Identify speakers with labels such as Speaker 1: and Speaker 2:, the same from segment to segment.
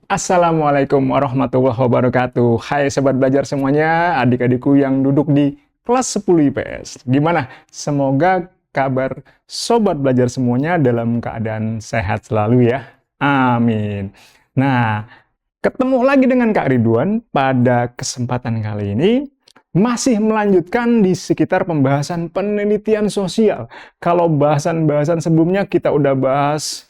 Speaker 1: Assalamualaikum warahmatullahi wabarakatuh. Hai sobat belajar semuanya, adik-adikku yang duduk di kelas 10 IPS. Gimana? Semoga kabar sobat belajar semuanya dalam keadaan sehat selalu ya. Amin. Nah, ketemu lagi dengan Kak Ridwan pada kesempatan kali ini masih melanjutkan di sekitar pembahasan penelitian sosial. Kalau bahasan-bahasan sebelumnya kita udah bahas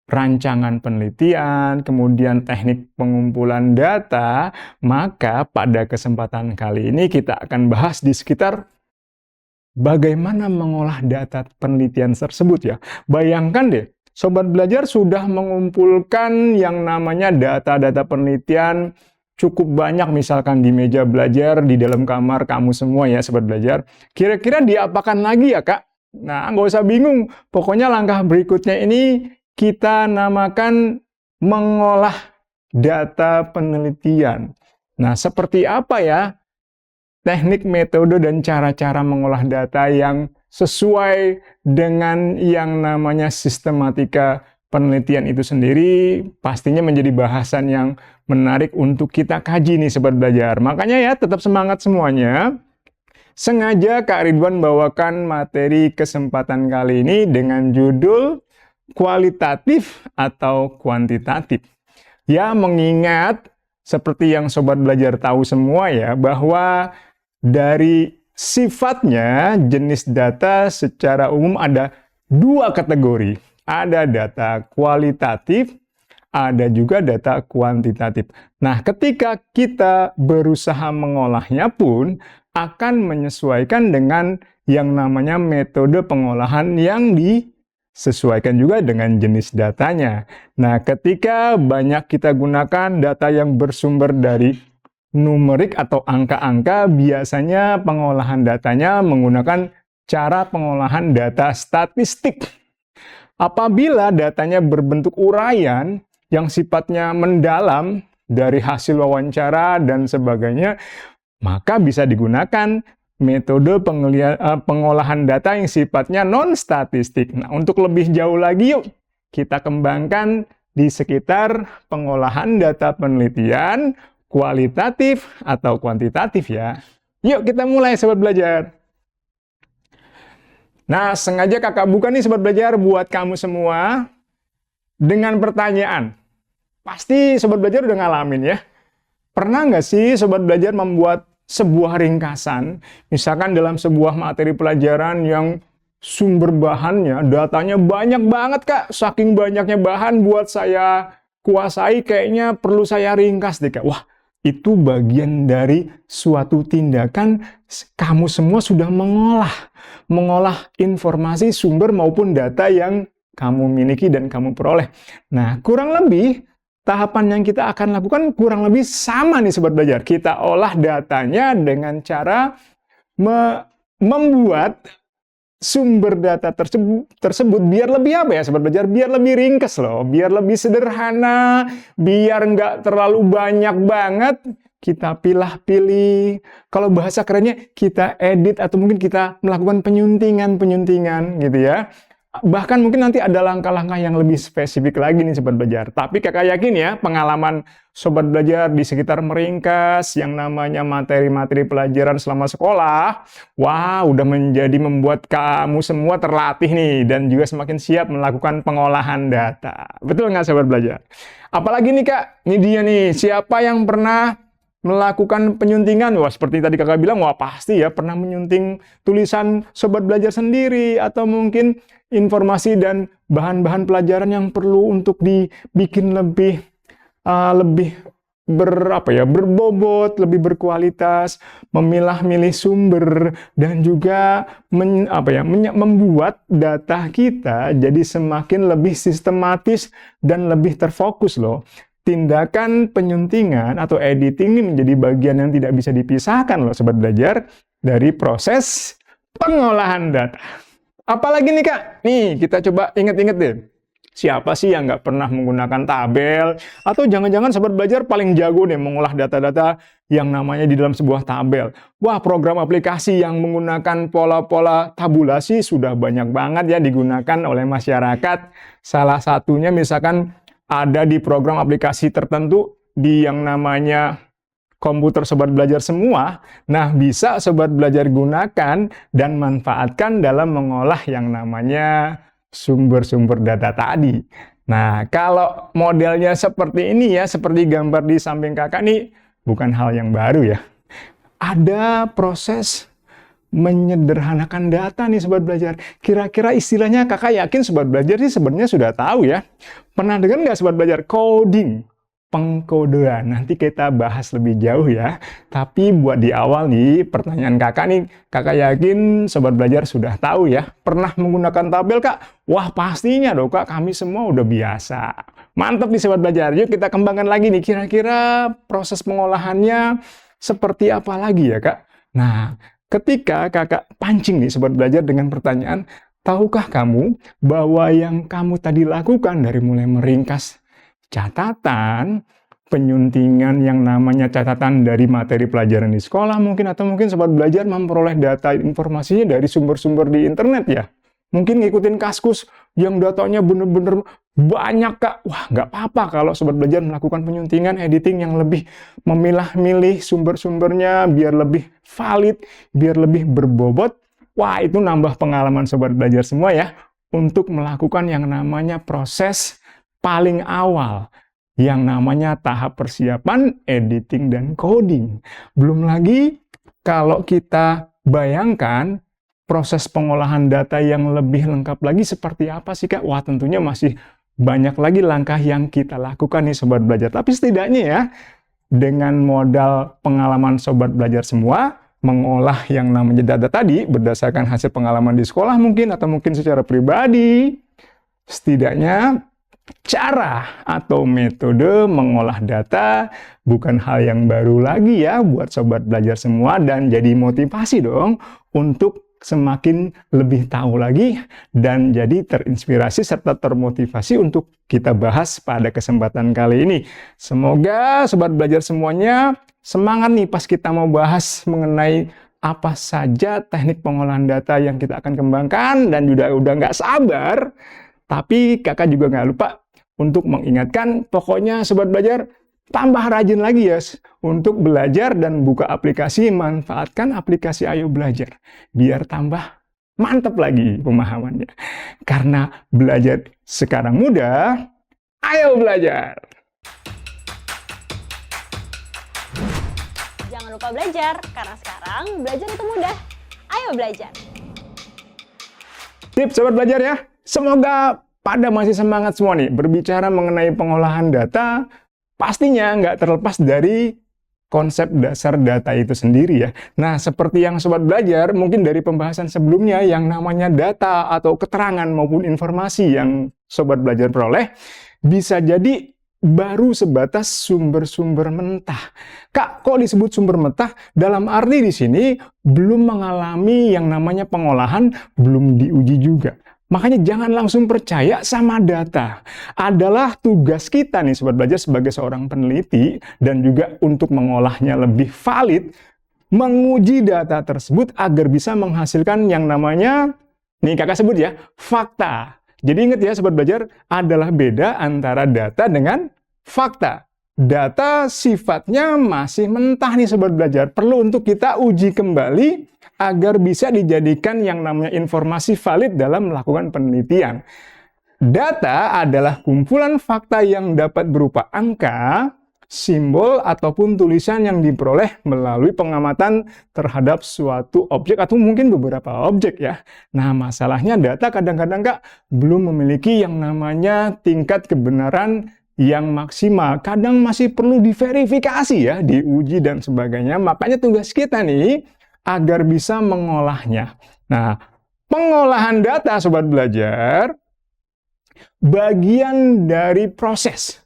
Speaker 1: rancangan penelitian, kemudian teknik pengumpulan data, maka pada kesempatan kali ini kita akan bahas di sekitar bagaimana mengolah data penelitian tersebut ya. Bayangkan deh, sobat belajar sudah mengumpulkan yang namanya data-data penelitian cukup banyak misalkan di meja belajar, di dalam kamar kamu semua ya sobat belajar. Kira-kira diapakan lagi ya Kak? Nah, nggak usah bingung. Pokoknya langkah berikutnya ini kita namakan mengolah data penelitian. Nah, seperti apa ya teknik, metode, dan cara-cara mengolah data yang sesuai dengan yang namanya sistematika penelitian itu sendiri, pastinya menjadi bahasan yang menarik untuk kita kaji nih sobat belajar. Makanya ya tetap semangat semuanya. Sengaja Kak Ridwan bawakan materi kesempatan kali ini dengan judul kualitatif atau kuantitatif. Ya, mengingat seperti yang sobat belajar tahu semua ya, bahwa dari sifatnya jenis data secara umum ada dua kategori. Ada data kualitatif, ada juga data kuantitatif. Nah, ketika kita berusaha mengolahnya pun akan menyesuaikan dengan yang namanya metode pengolahan yang disesuaikan juga dengan jenis datanya. Nah, ketika banyak kita gunakan data yang bersumber dari numerik atau angka-angka, biasanya pengolahan datanya menggunakan cara pengolahan data statistik. Apabila datanya berbentuk uraian yang sifatnya mendalam dari hasil wawancara dan sebagainya, maka bisa digunakan metode pengolahan data yang sifatnya non-statistik. Nah, untuk lebih jauh lagi yuk kita kembangkan di sekitar pengolahan data penelitian kualitatif atau kuantitatif ya. Yuk kita mulai sobat belajar. Nah, sengaja kakak buka nih sobat belajar buat kamu semua dengan pertanyaan. Pasti sobat belajar udah ngalamin ya. Pernah nggak sih sobat belajar membuat sebuah ringkasan, misalkan dalam sebuah materi pelajaran yang sumber bahannya, datanya banyak banget Kak, saking banyaknya bahan buat saya kuasai, kayaknya perlu saya ringkas deh Kak. Wah, itu bagian dari suatu tindakan kamu semua sudah mengolah informasi sumber maupun data yang kamu miliki dan kamu peroleh. Nah, kurang lebih tahapan yang kita akan lakukan kurang lebih sama nih sobat belajar. Kita olah datanya dengan cara membuat sumber data tersebut biar lebih apa ya sobat belajar? Biar lebih ringkas loh, biar lebih sederhana, biar nggak terlalu banyak banget. Kita pilih-pilih. Kalau bahasa kerennya kita edit atau mungkin kita melakukan penyuntingan gitu ya. Bahkan mungkin nanti ada langkah-langkah yang lebih spesifik lagi nih sobat belajar. Tapi kakak yakin ya pengalaman sobat belajar di sekitar meringkas yang namanya materi-materi pelajaran selama sekolah, wah udah menjadi membuat kamu semua terlatih nih dan juga semakin siap melakukan pengolahan data. Betul nggak sobat belajar? Apalagi nih Kak, ini dia nih, siapa yang pernah melakukan penyuntingan? Wah, seperti tadi kakak bilang, wah pasti ya pernah menyunting tulisan sobat belajar sendiri atau mungkin informasi dan bahan-bahan pelajaran yang perlu untuk dibikin lebih berbobot, lebih berkualitas, memilah-milih sumber dan juga membuat data kita jadi semakin lebih sistematis dan lebih terfokus loh. Tindakan penyuntingan atau editing ini menjadi bagian yang tidak bisa dipisahkan loh sobat belajar dari proses pengolahan data. Apalagi nih Kak, nih kita coba inget-inget deh. Siapa sih yang nggak pernah menggunakan tabel? Atau jangan-jangan sobat belajar paling jago nih mengolah data-data yang namanya di dalam sebuah tabel. Wah, program aplikasi yang menggunakan pola-pola tabulasi sudah banyak banget ya digunakan oleh masyarakat. Salah satunya misalkan ada di program aplikasi tertentu di yang namanya komputer Sobat Belajar semua. Nah, bisa Sobat Belajar gunakan dan manfaatkan dalam mengolah yang namanya sumber-sumber data tadi. Nah, kalau modelnya seperti ini ya, seperti gambar di samping kakak nih, bukan hal yang baru ya. Ada proses menyederhanakan data nih Sobat Belajar. Kira-kira istilahnya kakak yakin Sobat Belajar sih sebenarnya sudah tahu ya. Pernah dengar nggak Sobat Belajar? Coding. Pengkodean. Nanti kita bahas lebih jauh ya. Tapi buat di awal nih, pertanyaan kakak nih, kakak yakin Sobat Belajar sudah tahu ya. Pernah menggunakan tabel kak? Wah pastinya dong kak, kami semua udah biasa. Mantap nih Sobat Belajar. Yuk kita kembangkan lagi nih, kira-kira proses pengolahannya seperti apa lagi ya kak? Nah, ketika kakak pancing nih Sobat Belajar dengan pertanyaan, tahukah kamu bahwa yang kamu tadi lakukan dari mulai meringkas catatan, penyuntingan yang namanya catatan dari materi pelajaran di sekolah mungkin, atau mungkin Sobat Belajar memperoleh data informasinya dari sumber-sumber di internet ya. Mungkin ngikutin Kaskus yang datanya bener-bener banyak kak. Wah nggak apa-apa kalau Sobat Belajar melakukan penyuntingan, editing yang lebih memilah-milih sumber-sumbernya biar lebih valid, biar lebih berbobot. Wah itu nambah pengalaman Sobat Belajar semua ya untuk melakukan yang namanya proses paling awal yang namanya tahap persiapan, editing, dan coding. Belum lagi kalau kita bayangkan proses pengolahan data yang lebih lengkap lagi seperti apa sih kak? Wah tentunya masih banyak lagi langkah yang kita lakukan nih Sobat Belajar. Tapi setidaknya ya, dengan modal pengalaman Sobat Belajar semua, mengolah yang namanya data tadi berdasarkan hasil pengalaman di sekolah mungkin, atau mungkin secara pribadi, setidaknya cara atau metode mengolah data bukan hal yang baru lagi ya buat Sobat Belajar semua, dan jadi motivasi dong untuk semakin lebih tahu lagi dan jadi terinspirasi serta termotivasi untuk kita bahas pada kesempatan kali ini. Semoga Sobat Belajar semuanya semangat nih pas kita mau bahas mengenai apa saja teknik pengolahan data yang kita akan kembangkan, dan udah nggak sabar. Tapi kakak juga nggak lupa untuk mengingatkan, pokoknya Sobat Belajar tambah rajin lagi ya untuk belajar dan buka aplikasi, manfaatkan aplikasi Ayo Belajar biar tambah mantap lagi pemahamannya. Karena belajar sekarang mudah, ayo belajar!
Speaker 2: Jangan lupa belajar, karena sekarang belajar itu mudah. Ayo belajar!
Speaker 1: Tips Sobat Belajar ya, semoga pada masih semangat semua nih berbicara mengenai pengolahan data, pastinya nggak terlepas dari konsep dasar data itu sendiri ya. Nah, seperti yang Sobat Belajar mungkin dari pembahasan sebelumnya yang namanya data atau keterangan maupun informasi yang Sobat Belajar peroleh, bisa jadi baru sebatas sumber-sumber mentah. Kak, kok disebut sumber mentah? Dalam arti di sini belum mengalami yang namanya pengolahan, belum diuji juga. Makanya jangan langsung percaya sama data. Adalah tugas kita nih Sobat Belajar sebagai seorang peneliti dan juga untuk mengolahnya lebih valid, menguji data tersebut agar bisa menghasilkan yang namanya, nih kakak sebut ya, fakta. Jadi ingat ya Sobat Belajar, adalah beda antara data dengan fakta. Data sifatnya masih mentah nih Sobat Belajar, perlu untuk kita uji kembali agar bisa dijadikan yang namanya informasi valid dalam melakukan penelitian. Data adalah kumpulan fakta yang dapat berupa angka, simbol, ataupun tulisan yang diperoleh melalui pengamatan terhadap suatu objek atau mungkin beberapa objek ya. Nah, masalahnya data kadang-kadang Kak belum memiliki yang namanya tingkat kebenaran yang maksimal. Kadang masih perlu diverifikasi ya, diuji dan sebagainya. Makanya tugas kita nih agar bisa mengolahnya. Nah, pengolahan data Sobat Belajar bagian dari proses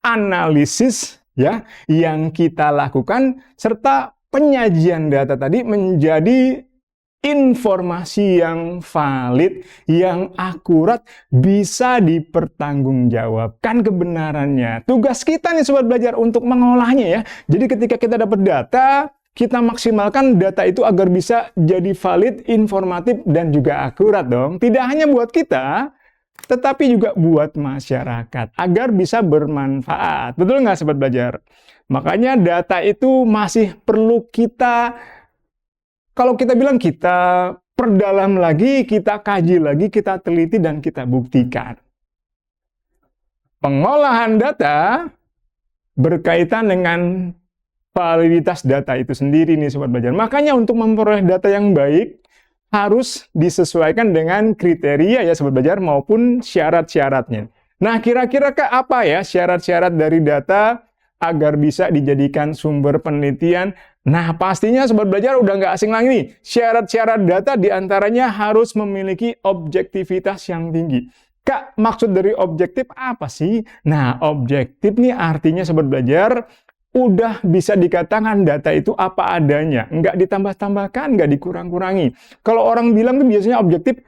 Speaker 1: analisis ya yang kita lakukan serta penyajian data tadi menjadi informasi yang valid, yang akurat, bisa dipertanggungjawabkan kebenarannya. Tugas kita nih Sobat Belajar untuk mengolahnya ya. Jadi ketika kita dapat data, kita maksimalkan data itu agar bisa jadi valid, informatif, dan juga akurat dong. Tidak hanya buat kita, tetapi juga buat masyarakat, agar bisa bermanfaat. Betul nggak Sobat Belajar? Makanya data itu masih perlu kita, kalau kita bilang kita perdalam lagi, kita kaji lagi, kita teliti, dan kita buktikan. Pengolahan data berkaitan dengan validitas data itu sendiri nih Sobat Belajar. Makanya untuk memperoleh data yang baik, harus disesuaikan dengan kriteria ya Sobat Belajar maupun syarat-syaratnya. Nah, kira-kira apa ya syarat-syarat dari data agar bisa dijadikan sumber penelitian? Nah, pastinya Sobat Belajar udah nggak asing lagi nih. Syarat-syarat data diantaranya harus memiliki objektivitas yang tinggi. Kak, maksud dari objektif apa sih? Nah, objektif nih artinya Sobat Belajar udah bisa dikatakan data itu apa adanya, nggak ditambah-tambahkan, nggak dikurang-kurangi. Kalau orang bilang tuh biasanya objektif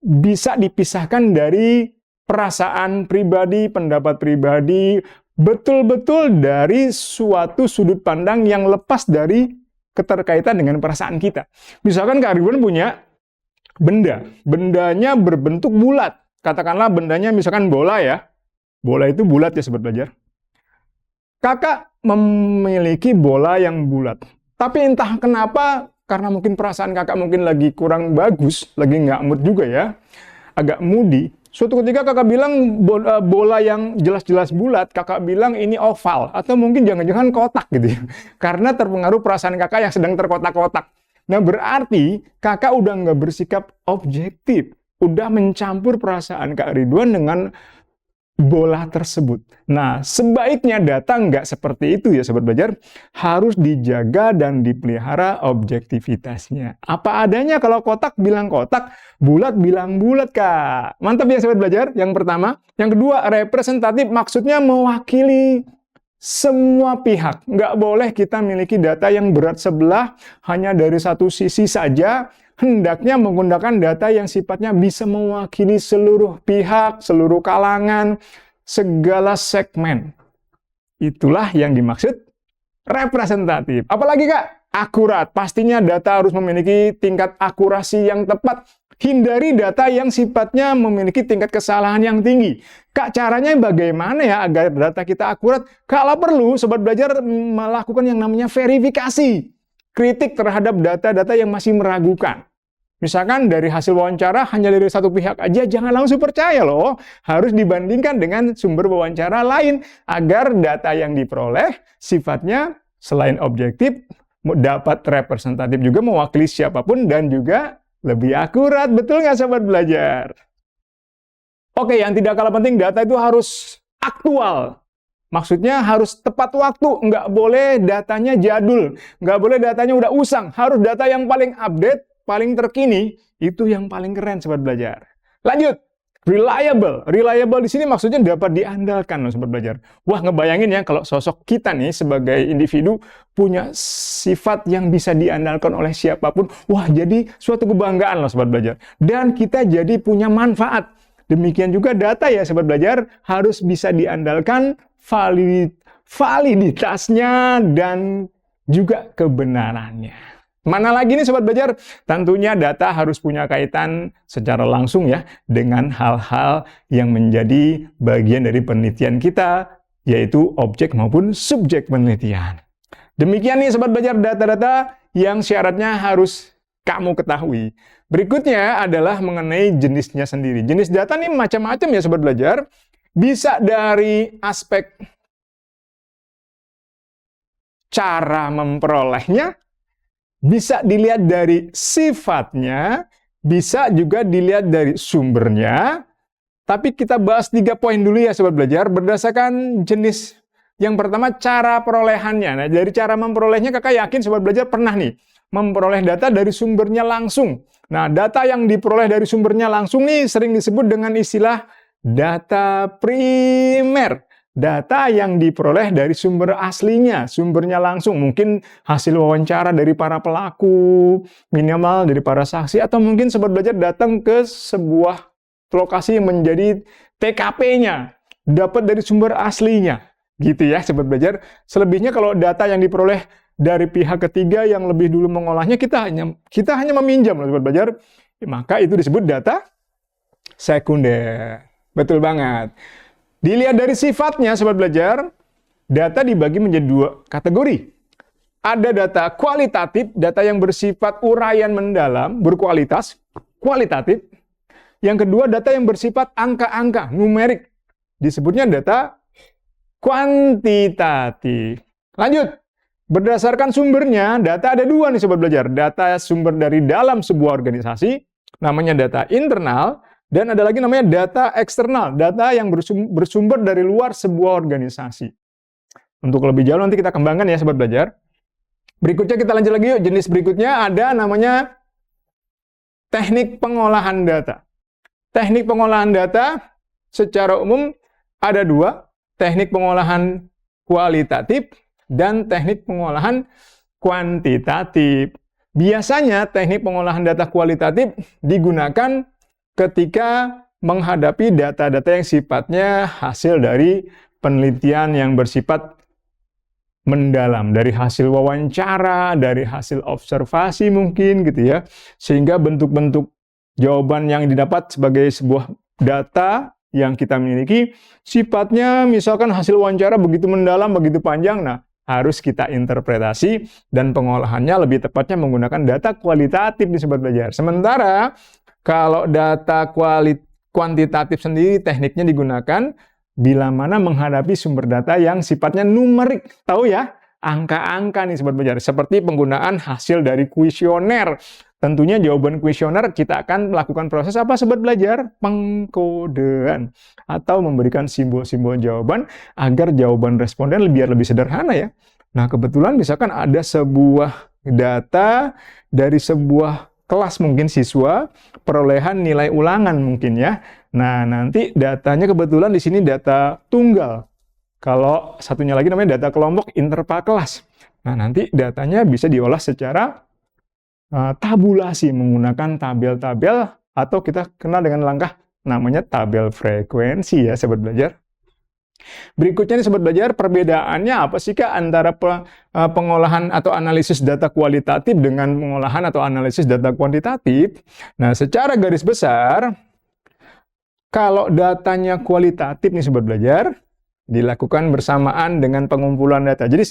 Speaker 1: bisa dipisahkan dari perasaan pribadi, pendapat pribadi, betul-betul dari suatu sudut pandang yang lepas dari keterkaitan dengan perasaan kita. Misalkan Kak Ridwan punya bendanya berbentuk bulat. Katakanlah bendanya misalkan bola ya. Bola itu bulat ya Sobat Belajar. Kakak memiliki bola yang bulat. Tapi entah kenapa, karena mungkin perasaan kakak mungkin lagi kurang bagus, lagi nggak mood juga ya, agak moody. Suatu ketika kakak bilang bola yang jelas-jelas bulat, kakak bilang ini oval, atau mungkin jangan-jangan kotak gitu ya. Karena terpengaruh perasaan kakak yang sedang terkotak-kotak. Nah berarti kakak udah nggak bersikap objektif, udah mencampur perasaan Kak Ridwan dengan bola tersebut. Nah, sebaiknya data nggak seperti itu ya Sobat Belajar. Harus dijaga dan dipelihara objektivitasnya. Apa adanya, kalau kotak bilang kotak, bulat bilang bulat Kak. Mantap ya Sobat Belajar, yang pertama. Yang kedua, representatif maksudnya mewakili semua pihak. Nggak boleh kita miliki data yang berat sebelah, hanya dari satu sisi saja. Hendaknya menggunakan data yang sifatnya bisa mewakili seluruh pihak, seluruh kalangan, segala segmen. Itulah yang dimaksud representatif. Apalagi Kak? Akurat. Pastinya data harus memiliki tingkat akurasi yang tepat. Hindari data yang sifatnya memiliki tingkat kesalahan yang tinggi. Kak, caranya bagaimana ya agar data kita akurat? Kalau perlu, Sobat Belajar melakukan yang namanya verifikasi. Kritik terhadap data-data yang masih meragukan. Misalkan dari hasil wawancara hanya dari satu pihak aja, jangan langsung percaya loh. Harus dibandingkan dengan sumber wawancara lain agar data yang diperoleh sifatnya selain objektif, dapat representatif juga, mewakili siapapun, dan juga lebih akurat. Betul nggak Sobat Belajar? Oke, yang tidak kalah penting, data itu harus aktual. Maksudnya harus tepat waktu, nggak boleh datanya jadul, nggak boleh datanya udah usang, harus data yang paling update, paling terkini, itu yang paling keren Sobat Belajar. Lanjut, reliable. Reliable di sini maksudnya dapat diandalkan loh Sobat Belajar. Wah, ngebayangin ya kalau sosok kita nih sebagai individu punya sifat yang bisa diandalkan oleh siapapun. Wah, jadi suatu kebanggaan loh Sobat Belajar. Dan kita jadi punya manfaat. Demikian juga data ya Sobat Belajar harus bisa diandalkan, validitasnya dan juga kebenarannya. Mana lagi nih Sobat Belajar? Tentunya data harus punya kaitan secara langsung ya dengan hal-hal yang menjadi bagian dari penelitian kita, yaitu objek maupun subjek penelitian. Demikian nih Sobat Belajar data-data yang syaratnya harus kamu ketahui. Berikutnya adalah mengenai jenisnya sendiri. Jenis data nih macam-macam ya Sobat Belajar. Bisa dari aspek cara memperolehnya, bisa dilihat dari sifatnya, bisa juga dilihat dari sumbernya. Tapi kita bahas 3 poin dulu ya Sobat Belajar, berdasarkan jenis. Yang pertama, cara perolehannya. Nah, dari cara memperolehnya kakak yakin Sobat Belajar pernah nih memperoleh data dari sumbernya langsung. Nah, data yang diperoleh dari sumbernya langsung nih sering disebut dengan istilah data primer. Data yang diperoleh dari sumber aslinya, sumbernya langsung. Mungkin hasil wawancara dari para pelaku, minimal dari para saksi, atau mungkin Sobat Belajar datang ke sebuah lokasi yang menjadi TKP-nya, dapat dari sumber aslinya. Gitu ya Sobat Belajar. Selebihnya kalau data yang diperoleh dari pihak ketiga yang lebih dulu mengolahnya, kita hanya meminjam loh Sobat Belajar. Maka itu disebut data sekunder. Betul banget. Dilihat dari sifatnya, Sobat Belajar, data dibagi menjadi dua kategori. Ada data kualitatif, data yang bersifat uraian mendalam, berkualitas, kualitatif. Yang kedua, data yang bersifat angka-angka, numerik. Disebutnya data kuantitatif. Lanjut. Berdasarkan sumbernya, data ada dua nih Sobat Belajar. Data sumber dari dalam sebuah organisasi, namanya data internal, dan ada lagi namanya data eksternal, data yang bersumber dari luar sebuah organisasi. Untuk lebih jauh nanti kita kembangkan ya Sobat Belajar. Berikutnya kita lanjut lagi yuk, jenis berikutnya ada namanya teknik pengolahan data. Teknik pengolahan data secara umum ada dua, teknik pengolahan kualitatif dan teknik pengolahan kuantitatif. Biasanya teknik pengolahan data kualitatif digunakan ketika menghadapi data-data yang sifatnya hasil dari penelitian yang bersifat mendalam, dari hasil wawancara, dari hasil observasi mungkin gitu ya. Sehingga bentuk-bentuk jawaban yang didapat sebagai sebuah data yang kita miliki sifatnya misalkan hasil wawancara begitu mendalam, begitu panjang. Nah, harus kita interpretasi dan pengolahannya lebih tepatnya menggunakan data kualitatif nih Sobat Belajar. Sementara kalau data kuantitatif sendiri tekniknya digunakan bila mana menghadapi sumber data yang sifatnya numerik. Tahu ya? Angka-angka nih Sobat Belajar. Seperti penggunaan hasil dari kuesioner. Tentunya jawaban kuesioner kita akan melakukan proses apa Sobat Belajar? Pengkodean. Atau memberikan simbol-simbol jawaban agar jawaban responden biar lebih sederhana ya. Nah kebetulan misalkan ada sebuah data dari sebuah kelas mungkin siswa, perolehan nilai ulangan mungkin ya. Nah nanti datanya kebetulan di sini data tunggal. Kalau satunya lagi namanya data kelompok interval kelas. Nah nanti datanya bisa diolah secara tabulasi menggunakan tabel-tabel atau kita kenal dengan langkah namanya tabel frekuensi ya Sobat Belajar. Berikutnya nih Sobat Belajar, perbedaannya apa sih Kak antara pengolahan atau analisis data kualitatif dengan pengolahan atau analisis data kuantitatif? Nah, secara garis besar, kalau datanya kualitatif nih Sobat Belajar, dilakukan bersamaan dengan pengumpulan data. Jadi,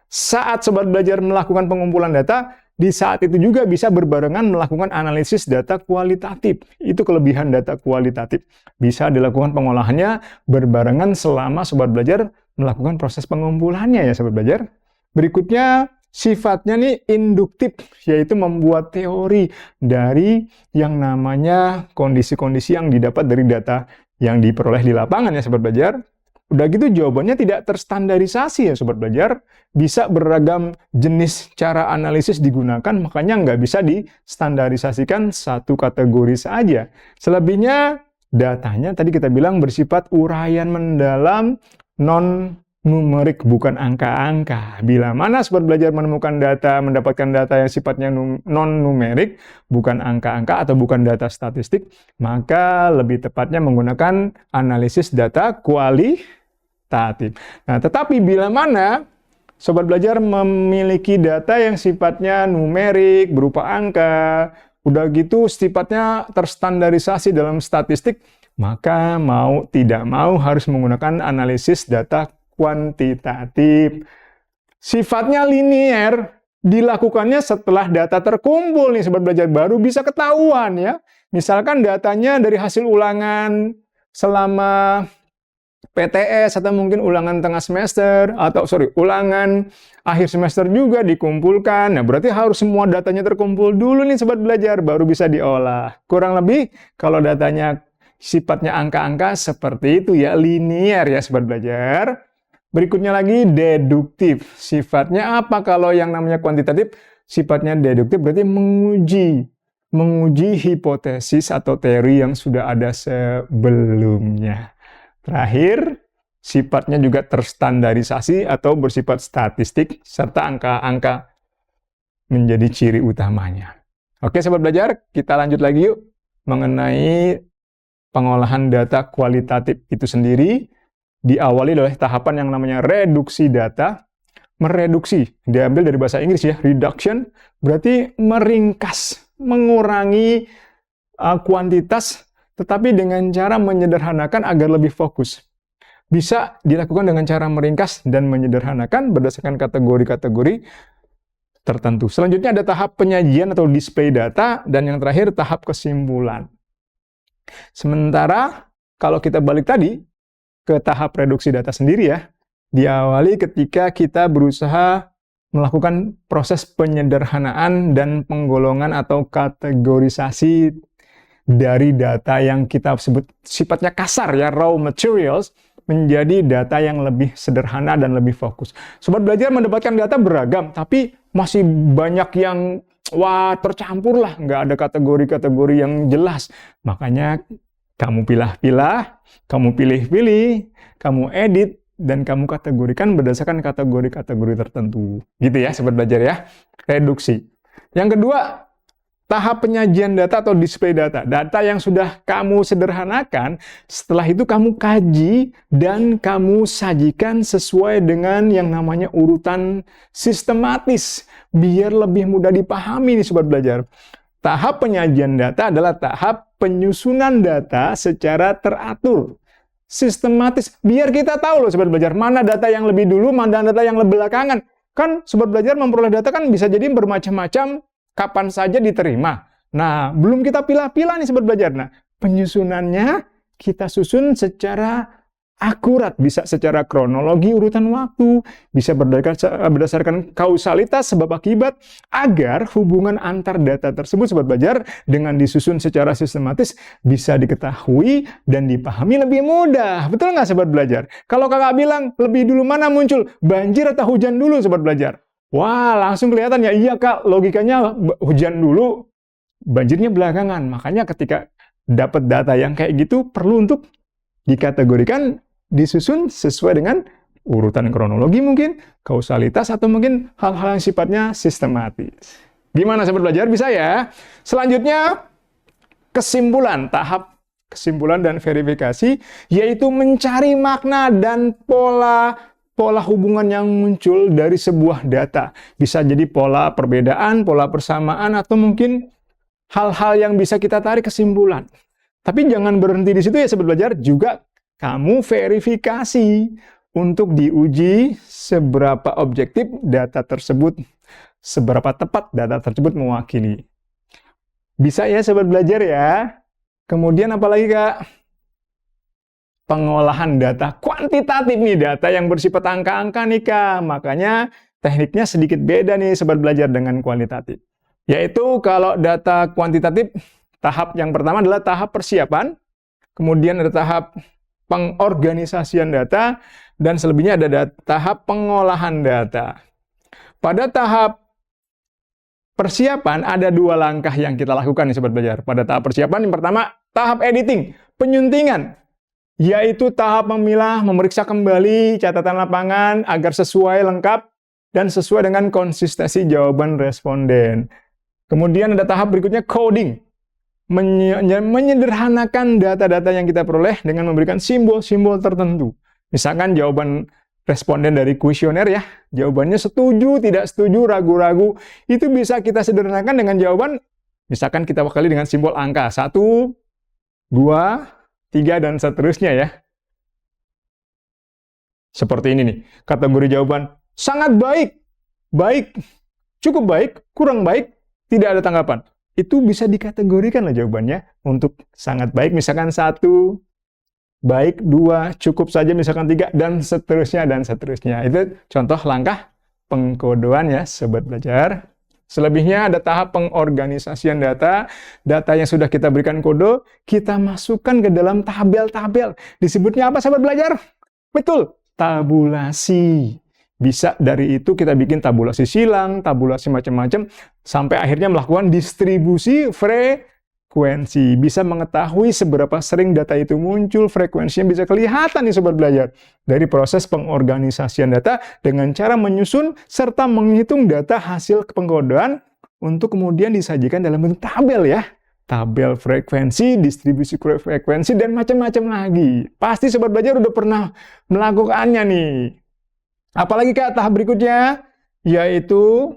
Speaker 1: saat Sobat Belajar melakukan pengumpulan data, di saat itu juga bisa berbarengan melakukan analisis data kualitatif. Itu kelebihan data kualitatif. Bisa dilakukan pengolahannya berbarengan selama Sobat Belajar melakukan proses pengumpulannya ya Sobat Belajar. Berikutnya sifatnya nih induktif, yaitu membuat teori dari yang namanya kondisi-kondisi yang didapat dari data yang diperoleh di lapangan ya Sobat Belajar. Udah gitu jawabannya tidak terstandarisasi ya Sobat Belajar. Bisa beragam jenis cara analisis digunakan, makanya nggak bisa distandarisasikan satu kategori saja. Selebihnya datanya tadi kita bilang bersifat uraian mendalam, non-numerik, bukan angka-angka. Bila mana Sobat Belajar menemukan data, mendapatkan data yang sifatnya non-numerik, bukan angka-angka atau bukan data statistik, maka lebih tepatnya menggunakan analisis data kualitatif. Nah, tetapi bila mana Sobat Belajar memiliki data yang sifatnya numerik, berupa angka, udah gitu sifatnya terstandarisasi dalam statistik, maka mau tidak mau harus menggunakan analisis data kuantitatif. Sifatnya linear, dilakukannya setelah data terkumpul nih Sobat Belajar, baru bisa ketahuan ya. Misalkan datanya dari hasil ulangan selama PTS atau mungkin ulangan tengah semester atau ulangan akhir semester juga dikumpulkan. Nah, berarti harus semua datanya terkumpul dulu nih Sobat Belajar baru bisa diolah. Kurang lebih kalau datanya sifatnya angka-angka seperti itu ya, linear ya Sobat Belajar. Berikutnya lagi deduktif. Sifatnya apa kalau yang namanya kuantitatif? Sifatnya deduktif berarti menguji hipotesis atau teori yang sudah ada sebelumnya. Terakhir, sifatnya juga terstandarisasi atau bersifat statistik, serta angka-angka menjadi ciri utamanya. Oke Sobat Belajar, kita lanjut lagi yuk mengenai pengolahan data kualitatif itu sendiri. Diawali oleh tahapan yang namanya reduksi data. Mereduksi, diambil dari bahasa Inggris ya, reduction, berarti meringkas, mengurangi kuantitas tetapi dengan cara menyederhanakan agar lebih fokus. Bisa dilakukan dengan cara meringkas dan menyederhanakan berdasarkan kategori-kategori tertentu. Selanjutnya ada tahap penyajian atau display data, dan yang terakhir tahap kesimpulan. Sementara kalau kita balik tadi ke tahap reduksi data sendiri ya, diawali ketika kita berusaha melakukan proses penyederhanaan dan penggolongan atau kategorisasi dari data yang kita sebut sifatnya kasar ya, raw materials, menjadi data yang lebih sederhana dan lebih fokus. Sobat belajar mendapatkan data beragam, tapi masih banyak yang tercampur lah, nggak ada kategori-kategori yang jelas. Makanya kamu pilah-pilah, kamu pilih-pilih, kamu edit, dan kamu kategorikan berdasarkan kategori-kategori tertentu. Gitu ya, sobat belajar ya. Reduksi. Yang kedua, tahap penyajian data atau display data. Data yang sudah kamu sederhanakan, setelah itu kamu kaji dan kamu sajikan sesuai dengan yang namanya urutan sistematis, biar lebih mudah dipahami nih sobat belajar. Tahap penyajian data adalah tahap penyusunan data secara teratur, sistematis, biar kita tahu loh sobat belajar, mana data yang lebih dulu, mana data yang lebih belakangan. Kan sobat belajar memperoleh data kan bisa jadi bermacam-macam, kapan saja diterima. Nah, belum kita pilah-pilah nih sobat belajar. Nah, penyusunannya kita susun secara akurat, bisa secara kronologi urutan waktu, bisa berdasarkan kausalitas sebab akibat, agar hubungan antar data tersebut sobat belajar dengan disusun secara sistematis bisa diketahui dan dipahami lebih mudah. Betul nggak sobat belajar? Kalau kakak bilang lebih dulu mana muncul, banjir atau hujan dulu sobat belajar? Wah, langsung kelihatan ya, iya kak, logikanya hujan dulu, banjirnya belakangan. Makanya ketika dapat data yang kayak gitu, perlu untuk dikategorikan, disusun sesuai dengan urutan kronologi mungkin, kausalitas, atau mungkin hal-hal yang sifatnya sistematis. Gimana sobat belajar? Bisa ya? Selanjutnya, kesimpulan, tahap kesimpulan dan verifikasi, yaitu mencari makna dan pola hubungan yang muncul dari sebuah data. Bisa jadi pola perbedaan, pola persamaan, atau mungkin hal-hal yang bisa kita tarik kesimpulan. Tapi jangan berhenti di situ ya sobat belajar, juga kamu verifikasi untuk diuji seberapa objektif data tersebut, seberapa tepat data tersebut mewakili. Bisa ya sobat belajar ya. Kemudian apalagi kak? Pengolahan data kuantitatif nih, data yang bersifat angka-angka nih kak. Makanya tekniknya sedikit beda nih sobat belajar dengan kualitatif. Yaitu kalau data kuantitatif, tahap yang pertama adalah tahap persiapan, kemudian ada tahap pengorganisasian data, dan selebihnya ada tahap pengolahan data. Pada tahap persiapan ada dua langkah yang kita lakukan nih sobat belajar. Pada tahap persiapan yang pertama, tahap editing, penyuntingan, yaitu tahap memilah, memeriksa kembali catatan lapangan agar sesuai, lengkap, dan sesuai dengan konsistensi jawaban responden. Kemudian ada tahap berikutnya, coding, menyederhanakan data-data yang kita peroleh dengan memberikan simbol-simbol tertentu. Misalkan jawaban responden dari kuesioner ya, jawabannya setuju, tidak setuju, ragu-ragu, itu bisa kita sederhanakan dengan jawaban, misalkan kita wakili dengan simbol angka, 1, 2, 3, dan seterusnya ya. Seperti ini nih, kategori jawaban, sangat baik, baik, cukup baik, kurang baik, tidak ada tanggapan. Itu bisa dikategorikan lah jawabannya untuk sangat baik, misalkan 1, baik 2, cukup saja misalkan 3, dan seterusnya, dan seterusnya. Itu contoh langkah pengkodoan ya, sobat belajar. Selebihnya ada tahap pengorganisasian data. Data yang sudah kita berikan kode, kita masukkan ke dalam tabel-tabel. Disebutnya apa sobat belajar? Betul, tabulasi. Bisa dari itu kita bikin tabulasi silang, tabulasi macam-macam, sampai akhirnya melakukan distribusi frekuensi. Bisa mengetahui seberapa sering data itu muncul, frekuensinya bisa kelihatan nih sobat belajar. Dari proses pengorganisasian data dengan cara menyusun serta menghitung data hasil pengkodoan untuk kemudian disajikan dalam bentuk tabel ya. Tabel frekuensi, distribusi frekuensi, dan macam-macam lagi. Pasti sobat belajar udah pernah melakukannya nih. Apalagi kak tahap berikutnya, yaitu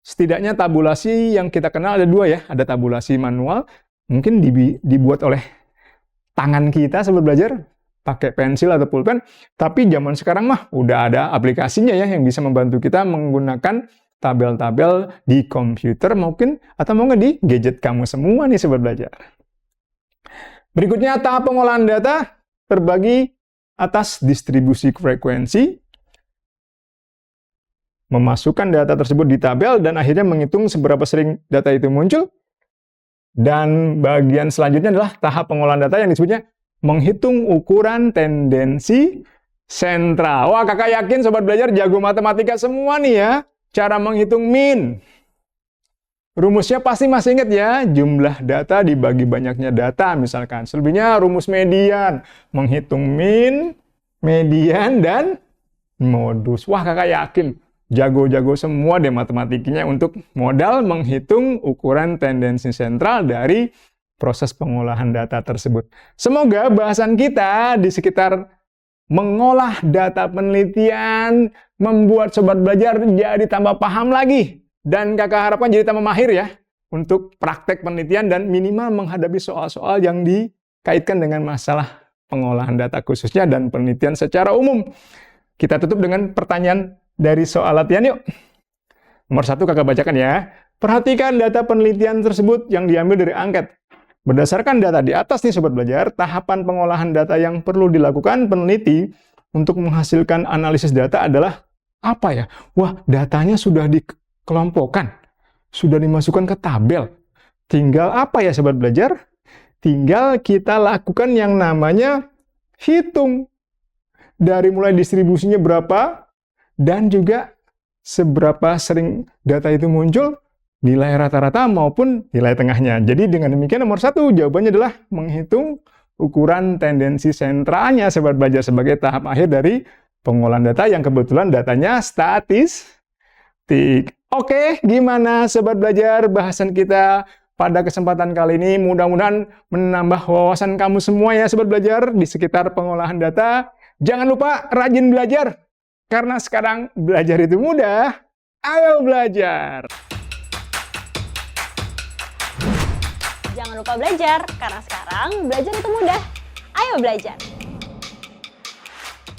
Speaker 1: setidaknya tabulasi yang kita kenal ada dua ya. Ada tabulasi manual, mungkin dibuat oleh tangan kita sobat belajar, pakai pensil atau pulpen, tapi zaman sekarang mah udah ada aplikasinya ya yang bisa membantu kita menggunakan tabel-tabel di komputer mungkin atau mungkin di gadget kamu semua nih sobat belajar. Berikutnya tahap pengolahan data terbagi atas distribusi frekuensi, memasukkan data tersebut di tabel dan akhirnya menghitung seberapa sering data itu muncul. Dan bagian selanjutnya adalah tahap pengolahan data yang disebutnya menghitung ukuran tendensi sentral. Wah, kakak yakin sobat belajar jago matematika semua nih ya. Cara menghitung mean. Rumusnya pasti masih ingat ya, jumlah data dibagi banyaknya data misalkan. Selebihnya rumus median, menghitung mean, median, dan modus. Wah, kakak yakin jago-jago semua deh matematikanya untuk modal menghitung ukuran tendensi sentral dari proses pengolahan data tersebut. Semoga bahasan kita di sekitar mengolah data penelitian membuat sobat belajar jadi tambah paham lagi. Dan kakak harapkan jadi tambah mahir ya untuk praktek penelitian dan minimal menghadapi soal-soal yang dikaitkan dengan masalah pengolahan data khususnya dan penelitian secara umum. Kita tutup dengan pertanyaan dari soal latihan yuk. Nomor 1 kakak bacakan ya. Perhatikan data penelitian tersebut yang diambil dari angket. Berdasarkan data di atas nih sobat belajar, tahapan pengolahan data yang perlu dilakukan peneliti untuk menghasilkan analisis data adalah apa ya? Wah, datanya sudah dikelompokkan, sudah dimasukkan ke tabel. Tinggal apa ya sobat belajar? Tinggal kita lakukan yang namanya hitung. Dari mulai distribusinya berapa, dan juga seberapa sering data itu muncul, nilai rata-rata maupun nilai tengahnya. Jadi dengan demikian nomor 1 jawabannya adalah menghitung ukuran tendensi sentralnya sobat belajar sebagai tahap akhir dari pengolahan data yang kebetulan datanya statistik. Oke, gimana sobat belajar bahasan kita pada kesempatan kali ini? Mudah-mudahan menambah wawasan kamu semua ya sobat belajar di sekitar pengolahan data. Jangan lupa rajin belajar. Karena sekarang belajar itu mudah, ayo belajar!
Speaker 2: Jangan lupa belajar, karena sekarang belajar itu mudah. Ayo belajar!